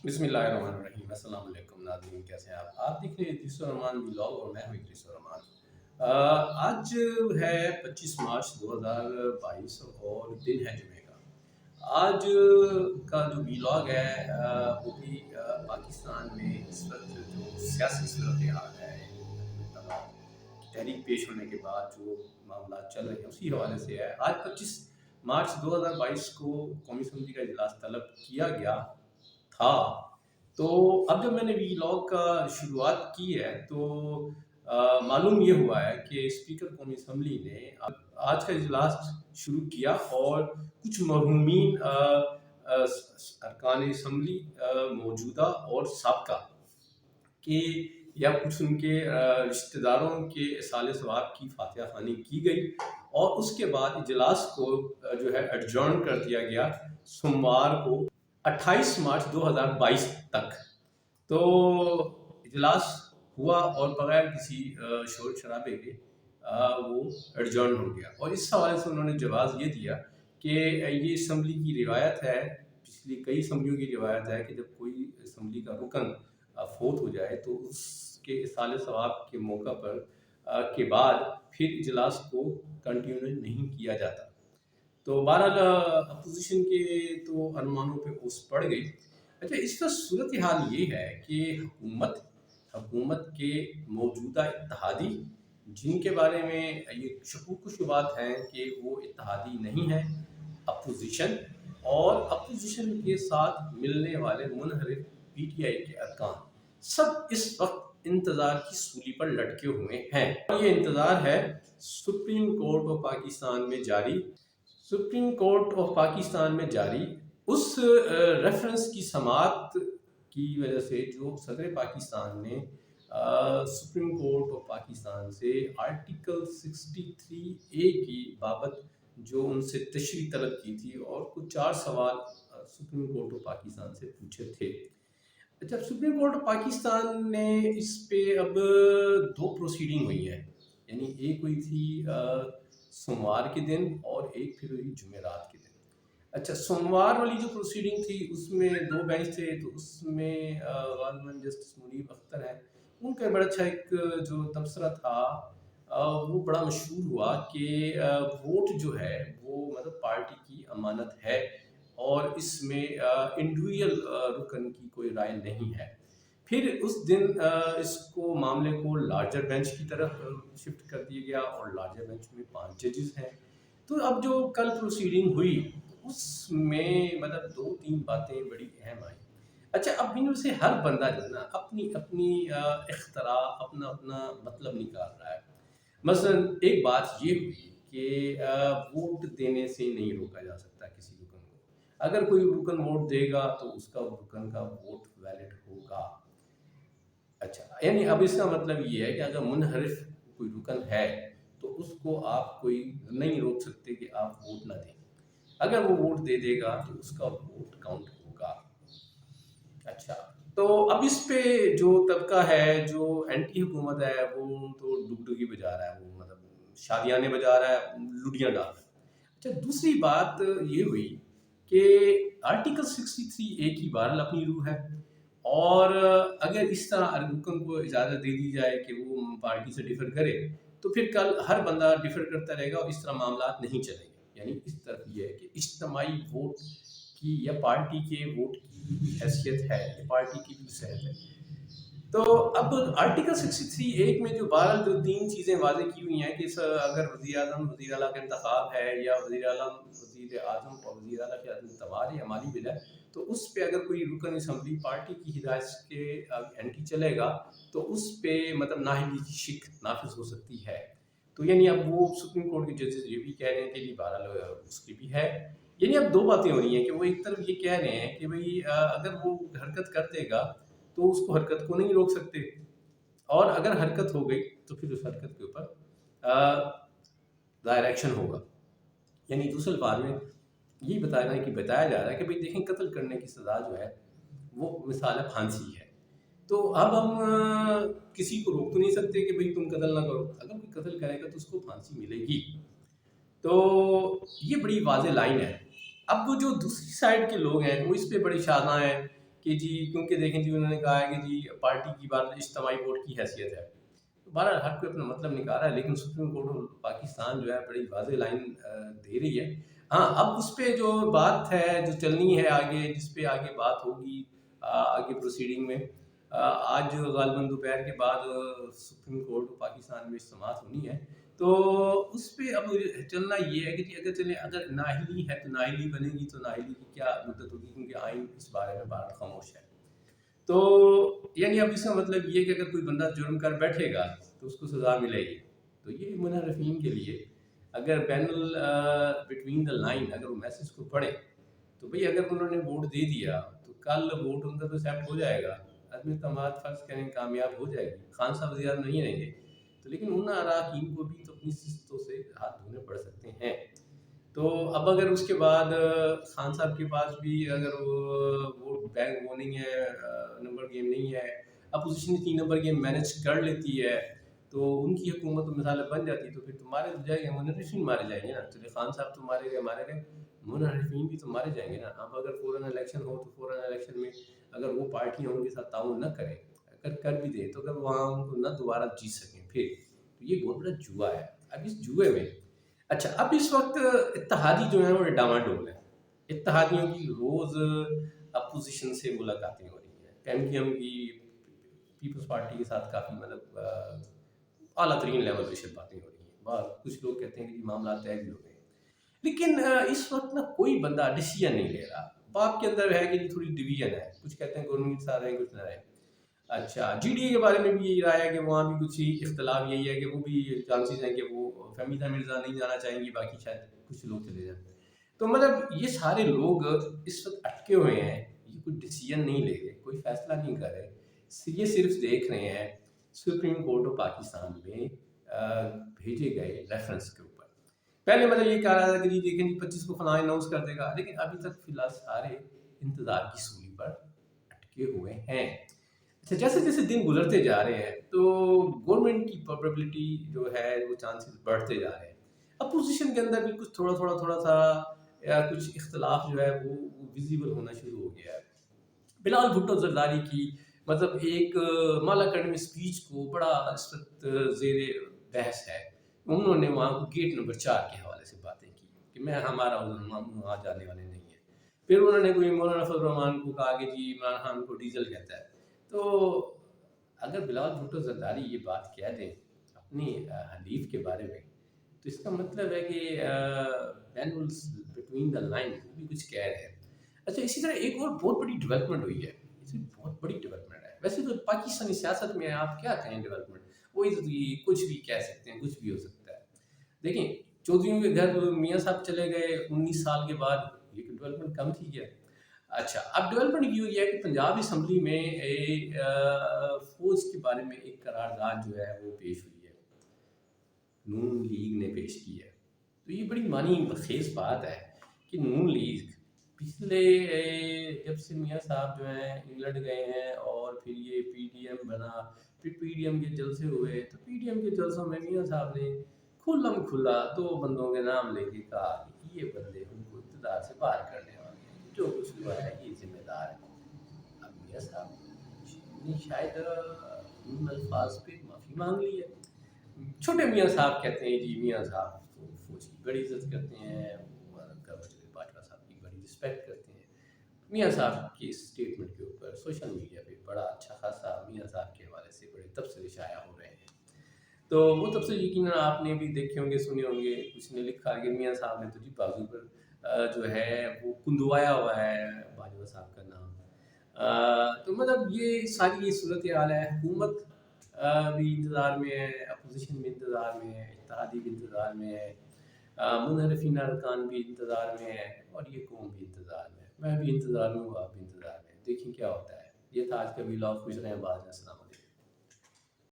بسم اللہ الرحمن الرحیم۔ السلام علیکم ناظرین، کیسے ہیں آپ دیکھ رہے ہیں ادریس الرحمان ولاگ اور میں ہوں ادریس الرحمان۔ آج ہے 25 مارچ 2022 اور دن ہے جمعے کا۔ آج کا جو ولاگ ہے وہ بھی پاکستان میں اس وقت جو سیاسی صورتحال ہے، تحریک پیش ہونے کے بعد جو معاملات چل رہے ہیں اسی حوالے سے ہے۔ آج 25 مارچ 2022 کو قومی اسمبلی کا اجلاس طلب کیا گیا تھا۔ تو اب جب میں نے ولاگ کا شروعات کی ہے تو معلوم یہ ہوا ہے کہ اسپیکر قومی اسمبلی نے آج کا اجلاس شروع کیا اور کچھ مرحومین ارکان اسمبلی موجودہ اور سابقہ کے یا کچھ ان کے رشتہ داروں کے اصالِ ثواب کی فاتحہ خوانی کی گئی اور اس کے بعد اجلاس کو جو ہے ایڈجرن کر دیا گیا سوموار کو 28 مارچ 2022 تک۔ تو اجلاس ہوا اور بغیر کسی شور شرابے کے وہ ایڈجرن ہو گیا، اور اس حوالے سے انہوں نے جواز یہ دیا کہ یہ اسمبلی کی روایت ہے، پچھلی کئی اسمبلیوں کی روایت ہے کہ جب کوئی اسمبلی کا رکن فوت ہو جائے تو اس کے اصالِ ثواب کے موقع پر کے بعد پھر اجلاس کو کنٹینیو نہیں کیا جاتا۔ تو بہرحال اپوزیشن کے تو ارمانوں پہ اوس پڑ گئی۔ اچھا، اس کا صورتحال یہ ہے کہ حکومت کے موجودہ اتحادی، جن کے بارے میں یہ شکوک و شبہات ہیں کہ وہ اتحادی نہیں ہیں، اپوزیشن اور اپوزیشن کے ساتھ ملنے والے منحرف پی ٹی آئی کے ارکان، سب اس وقت انتظار کی سولی پر لٹکے ہوئے ہیں۔ یہ انتظار ہے سپریم کورٹ آف پاکستان میں جاری اس ریفرنس کی سماعت کی وجہ سے جو صدر پاکستان نے سپریم کورٹ آف پاکستان سے آرٹیکل 63A کی بابت جو ان سے تشریح طلب کی تھی اور کچھ 4 سوال سپریم کورٹ آف پاکستان سے پوچھے تھے۔ جب سپریم کورٹ آف پاکستان نے اس پہ اب 2 پروسیڈنگ ہوئی ہیں، یعنی ایک ہوئی تھی سوموار کے دن اور ایک پھر ہوئی جمعرات کے دن۔ اچھا، سوموار والی جو پروسیڈنگ تھی اس میں 2 بینچ تھے، تو اس میں غالباً جسٹس منیب اختر ہیں، ان کا بڑا اچھا ایک جو تبصرہ تھا وہ بڑا مشہور ہوا کہ ووٹ جو ہے وہ مطلب پارٹی کی امانت ہے اور اس میں انڈیویجول رکن کی کوئی رائے نہیں ہے۔ پھر اس دن اس کو معاملے کو لارجر بینچ کی طرف شفٹ کر دیا گیا اور لارجر بینچ میں 5 ججز ہیں۔ تو اب جو کل پروسیڈنگ ہوئی اس میں مطلب 2-3 باتیں بڑی اہم آئیں۔ اچھا، اب ان میں سے ہر بندہ جو ہے نا اپنی اپنی اختراع، اپنا اپنا مطلب نکال رہا ہے۔ مثلا ایک بات یہ ہوئی کہ ووٹ دینے سے نہیں روکا جا سکتا کسی رکن کو، اگر کوئی رکن ووٹ دے گا تو اس کا رکن کا ووٹ ویلڈ ہوگا۔ اچھا، یعنی اب اس کا مطلب یہ ہے کہ اگر منحرف کوئی رکن ہے تو اس کو آپ کوئی نہیں روک سکتے کہ آپ ووٹ نہ دیں، اگر وہ ووٹ دے دے گا تو اس کا ووٹ کاؤنٹ ہوگا۔ اچھا، تو اب اس پہ جو طبقہ ہے جو اینٹی حکومت ہے وہ تو ڈگڈگی بجا رہا ہے، وہ مطلب شادیانے بجا رہا ہے، لڈیاں ڈال رہا ہے۔ اچھا، دوسری بات یہ ہوئی کہ آرٹیکل 63A کی بہرحال اپنی روح ہے، اور اگر اس طرح رکن کو اجازت دے دی جائے کہ وہ پارٹی سے ڈیفر کرے تو پھر کل ہر بندہ ڈیفر کرتا رہے گا اور اس طرح معاملات نہیں چلیں گے۔ یعنی اس طرف یہ ہے کہ اجتماعی ووٹ کی یا پارٹی کے ووٹ کی حیثیت ہے، یہ پارٹی کی بھی صحت ہے۔ تو اب آرٹیکل 63A میں جو بہرحال جو 3 چیزیں واضح کی ہوئی ہیں کہ اگر وزیر اعظم وزیر اعلیٰ کا انتخاب ہے یا وزیر اعظم اور وزیر اعلیٰ کے اعتبار یا مالی بل ہے تو اس پہ اگر کوئی رکن اسمبلی پارٹی کی ہدایت کے اینٹی چلے گا تو اس پہ مطلب نااہلی کی شک نافذ ہو سکتی ہے۔ تو یعنی اب وہ سپریم کورٹ کے ججز یہ بھی کہہ رہے ہیں کہ جی بہرحال اس کی بھی ہے۔ یعنی اب 2 باتیں ہو رہی ہیں کہ وہ ایک طرف یہ کہہ رہے ہیں کہ بھئی اگر وہ حرکت کر دے گا تو اس کو حرکت کو نہیں روک سکتے، اور اگر حرکت ہو گئی تو پھر اس حرکت کے اوپر ڈائریکشن ہوگا۔ یعنی دوسرے الفاظ میں یہ بتایا جا رہا ہے کہ بھئی دیکھیں، قتل کرنے کی سزا جو ہے وہ مثال پھانسی ہے، تو اب ہم کسی کو روک تو نہیں سکتے کہ بھئی تم قتل نہ کرو، اگر کوئی قتل کرے گا تو اس کو پھانسی ملے گی۔ تو یہ بڑی واضح لائن ہے۔ اب وہ جو دوسری سائڈ کے لوگ ہیں وہ اس پہ بڑے شاداں ہیں کہ جی کیونکہ دیکھیں جی انہوں نے کہا ہے کہ جی پارٹی کی بات اجتماعی ووٹ کی حیثیت ہے. بہرحال ہر کوئی اپنا مطلب نکال رہا ہے، لیکن سپریم کورٹ آف پاکستان جو ہے بڑی واضح لائن دے رہی ہے. ہاں اب اس پہ جو بات ہے جو چلنی ہے آگے، جس پہ آگے بات ہوگی آگے پروسیڈنگ میں، آج غالباً دوپہر کے بعد سپریم کورٹ آف پاکستان میں سماعت ہونی ہے. تو اس پہ اب چلنا یہ ہے کہ جی اگر نااہلی ہے تو نااہلی بنے گی تو نااہلی کی کیا مدت ہوگی، کیونکہ آئین اس بارے میں بہت خاموش ہے. تو یعنی اب اس کا مطلب یہ ہے کہ اگر کوئی بندہ جرم کر بیٹھے گا تو اس کو سزا ملے گی. تو یہ منحرفین کے لیے اگر بٹوین دا لائن اگر وہ میسج کو پڑھے تو بھئی اگر انہوں نے ووٹ دے دیا تو کل ووٹ ان کا تو ایکسیپٹ ہو جائے گا، عدم اعتماد فرض کریں کامیاب ہو جائے گی، خان صاحب وزیر نہیں رہیں گے، تو لیکن ان اراکین کو بھی تو اپنی سستوں سے ہاتھ دھونے پڑ سکتے ہیں. تو اب اگر اس کے بعد خان صاحب کے پاس بھی اگر وہ بینک وہ نہیں ہے، نمبر گیم نہیں ہے، اپوزیشن 3 نمبر گیم مینج کر لیتی ہے، تو ان کی حکومت مثال بن جاتی تو پھر تمہارے تو جائے گے منحرفین مارے جائیں گے نا. چلے خان صاحب تو مارے گئے منحرفین بھی تو مارے جائیں گے نا. اب اگر فوراً الیکشن ہو تو فوراً الیکشن میں اگر وہ پارٹیاں ان کے ساتھ تعاون نہ کریں، اگر کر بھی دیں تو اگر وہاں ان کو نہ دوبارہ جیت سکیں پھر، تو یہ بہت بڑا جوا ہے. اب اس جوئے میں اچھا اب اس وقت اتحادی جو ہیں وہ ڈاواڈول ہیں. اتحادیوں کی روز اپوزیشن سے ملاقاتیں ہو رہی ہیں. ایم کیو ایم کی پیپلز پارٹی کے ساتھ کافی مطلب اعلیٰ ترین لیول پہ باتیں ہو رہی ہیں. کچھ لوگ کہتے ہیں کہ معاملات طے بھی ہو گئے ہیں، لیکن اس وقت نا کوئی بندہ ڈیسیژن نہیں لے رہا. باپ کے اندر ہے کہ تھوڑی ڈویژن ہے، کچھ کہتے ہیں گورنمنٹ کے ساتھ رہیں کچھ نہ رہیں. اچھا جی ڈی اے کے بارے میں بھی یہی رائے ہے کہ وہاں بھی کچھ ہی اختلاف یہی ہے کہ وہ بھی چانسز ہیں کہ وہ فہمیدہ مرزا نہیں جانا چاہیں گی، باقی شاید کچھ لوگ چلے جائیں. تو مطلب یہ سارے لوگ اس وقت اٹکے ہوئے ہیں، یہ کوئی ڈیسیژن نہیں لے رہے، کوئی فیصلہ نہیں کر رہے، یہ صرف دیکھ رہے ہیں سپریم کورٹ آف پاکستان میں بھیجے گئے ریفرنس کے اوپر. پہلے مطلب یہ کہہ رہا تھا کہ جی دیکھیں جی 25 کو فلاں اناؤنس کر دے گا، لیکن ابھی تک فی الحال سارے انتظار کی سولی پر اٹکے ہوئے ہیں. اچھا جیسے جیسے دن گزرتے جا رہے ہیں تو گورنمنٹ کی پرابیبلٹی جو ہے وہ چانسز بڑھتے جا رہے ہیں. اپوزیشن کے اندر بھی کچھ تھوڑا سا یا کچھ اختلاف جو ہے وہ ویزیبل ہونا شروع ہو گیا ہے. بلال بھٹو زرداری کی مطلب ایک مالا کرنے میں اسپیچ کو بڑا اس وقت زیر بحث ہے. انہوں نے وہاں گیٹ نمبر 4 کے حوالے سے باتیں کی کہ میں ہمارا وہاں جانے والے نہیں ہیں. پھر انہوں نے کوئی مولانا فضل الرحمان کو کہا کہ جی عمران خان کو ڈیزل کہتا ہے. تو اگر بلال بھٹو زرداری یہ بات کہہ دیں اپنی حلیف کے بارے میں تو اس کا مطلب ہے کہ بٹوین دا لائن وہ بھی کچھ کہہ رہے ہیں. اچھا اسی طرح ایک اور بہت بڑی ڈیولپمنٹ ہوئی ہے، اس میں بہت بڑی ڈیولپمنٹ ہے. ویسے تو پاکستانی سیاست میں آپ کیا کہیں ڈیولپمنٹ، وہی تو کچھ بھی کہہ سکتے ہیں، کچھ بھی ہو سکتا ہے. دیکھیں چودھریوں کے گھر میاں صاحب چلے گئے 19 سال کے بعد، یہ ڈیولپمنٹ کم تھی کیا؟ اچھا اب ڈیولپمنٹ یہ ہوئی ہے کہ پنجاب اسمبلی میں فوج کے بارے میں ایک قرارداد جو ہے وہ پیش ہوئی ہے، نون لیگ نے پیش کی ہے. تو یہ بڑی معنی خیز بات ہے کہ نون لیگ پچھلے جب سے میاں صاحب جو ہیں انگلینڈ گئے ہیں اور پھر یہ پی ڈی ایم بنا، پھر پی ڈی ایم کے جلسے ہوئے، تو پی ڈی ایم کے جلسوں میں میاں صاحب نے کھلم کھلا 2 بندوں کے نام لے کے کہا کہ یہ بندے ان کو اقتدار سے باہر کرنے والے ہیں، جو کچھ ہوا ہے یہ ذمہ دار ہے. اب میاں صاحب نے شاید ان الفاظ پہ معافی مانگ لی ہے. چھوٹے میاں صاحب کہتے ہیں جی میاں صاحب تو فوج کی بڑی عزت کرتے ہیں، گورنر باجوہ صاحب کی بڑی رسپیکٹ کرتے ہیں. میاں صاحب کی اس اسٹیٹمنٹ کے اوپر سوشل میڈیا پہ بڑا اچھا خاصا میاں صاحب کے حوالے سے بڑے تبصرے شائع ہو رہے ہیں. تو وہ تبصرے یقیناً آپ نے بھی دیکھے ہوں گے، سنے ہوں گے. کچھ نے لکھا کہ میاں صاحب نے تو جی بازو پر جو ہے وہ کندوایا ہوا ہے باجوہ صاحب کا نام. تو مطلب یہ ساری صورتحال ہے. حکومت بھی انتظار میں ہے، اپوزیشن بھی انتظار میں ہے، اتحادی بھی انتظار میں ہے، منحرفین ارکان بھی انتظار میں ہے، اور یہ قوم بھی انتظار میں ہے. میں بھی انتظار میں ہوں، آپ بھی انتظار میں ہیں. دیکھیں کیا ہوتا ہے. یہ تھا آج کا ویلاگ. خوش رہیں، باز ہیں. السلام علیکم.